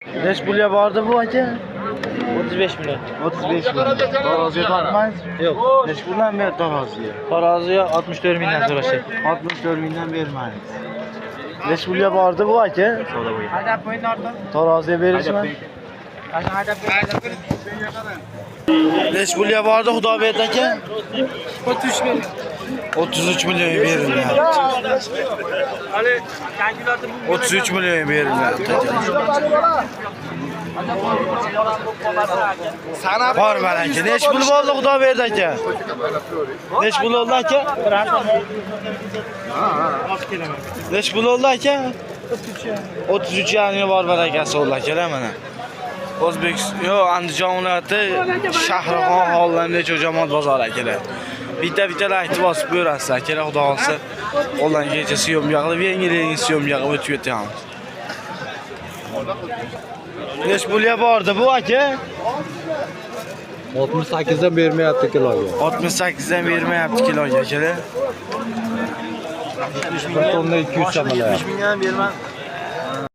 Neç pulya vardı bu aka? 35 milyon. 35 milyon. Taraziye takmayız. Yok. Neç puldan ver taraziye? Taraziye 64 binden sonra şey. 64 binden vermeyiz. Neç pulya vardı bu aka? Soda boyu. Taraziye verirsin. Neç pulya vardı Xudo berdi aka? 33 milyon verildi. 33 milyon verildi. Var var aka. Neç pul oldu Xudo berdi aka? Neç pul oldu aka? Neç pul oldu aka? 33 yani var akasi oldu aka mana. O'zbekiston, yo Andijon viloyati Shahrixon hovlilarida Jo'jamoat bozori akalar. Bitta laytni bosib ko'rasiz akalar, xudo xolsa. Ondan kecha syomka qilib, yangilikni syomka qilib o'tib ketamiz. Nech pulga bordi bu aka? 68 dan bermayapti kiloga. 68 dan bermayapti kiloga akalar. 1 tonna 200 so'm. 70 mingdan berman.